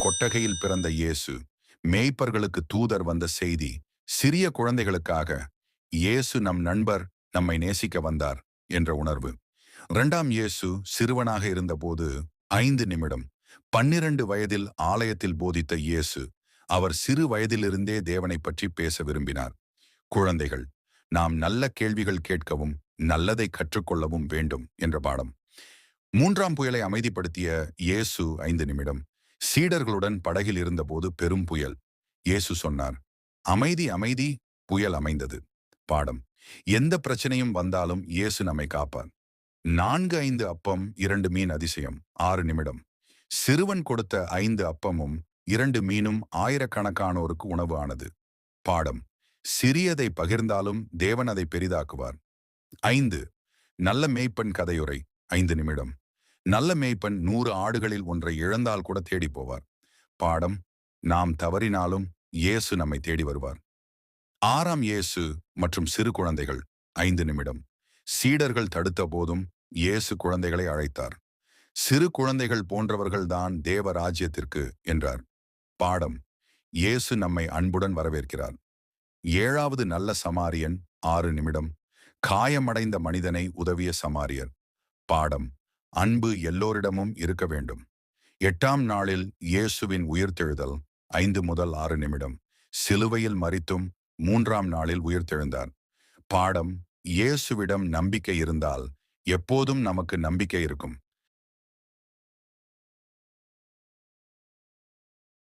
கொட்டகையில் பிறந்த இயேசு, மேய்ப்பர்களுக்கு தூதர் வந்த செய்தி, சிறிய குழந்தைகளுக்காக இயேசு நம் நண்பர், நம்மை நேசிக்க வந்தார் என்ற உணர்வு. 2ஆம் இயேசு சிறுவனாக இருந்தபோது 5 நிமிடம் 12 வயதில் ஆலயத்தில் போதித்த இயேசு, அவர் சிறு வயதிலிருந்தே தேவனை பற்றி பேச விரும்பினார். குழந்தைகள், நாம் நல்ல கேள்விகள் கேட்கவும் நல்லதை கற்றுக்கொள்ளவும் வேண்டும் என்ற பாடம். 3ஆம் புயலை அமைதிப்படுத்திய இயேசு 5 நிமிடம் சீடர்களுடன் படகில் இருந்தபோது பெரும் புயல். இயேசு சொன்னார், அமைதி அமைதி, புயல் அமைந்தது. பாடம். எந்த பிரச்சனையும் வந்தாலும் இயேசு நம்மை காப்பார். 4-5 அப்பம் 2 மீன் அதிசயம். 6 நிமிடம் சிறுவன் கொடுத்த 5 அப்பமும் 2 மீனும் ஆயிரக்கணக்கானோருக்கு உணவு ஆனது. பாடம். சிறியதை பகிர்ந்தாலும் தேவன் அதை பெரிதாக்குவார். 5. நல்ல மேய்ப்பன் கதையுரை. 5 நிமிடம் நல்ல மேய்ப்பன் 100 ஆடுகளில் ஒன்றை இழந்தால் கூட தேடி போவார். பாடம். நாம் தவறினாலும் இயேசு நம்மை தேடி வருவார். 6ஆம் இயேசு மற்றும் சிறு குழந்தைகள். 5 நிமிடம் சீடர்கள் தடுத்த போதும் இயேசு குழந்தைகளை அழைத்தார். சிறு குழந்தைகள் போன்றவர்கள்தான் தேவ ராஜ்யத்திற்கு என்றார். பாடம். இயேசு நம்மை அன்புடன் வரவேற்கிறார். 7வது நல்ல சமாரியன். 6 நிமிடம் காயமடைந்த மனிதனை உதவிய சமாரியர். பாடம். அன்பு எல்லோரிடமும் இருக்க வேண்டும். 8ஆம் நாளில் இயேசுவின் உயிர்த்தெழுதல். 5 முதல் 6 நிமிடம் சிலுவையில் மரித்தும் 3ஆம் நாளில் உயிர்த்தெழுந்தார். பாடம். இயேசுவிடம் நம்பிக்கை இருந்தால் எப்போதும் நமக்கு நம்பிக்கை இருக்கும்.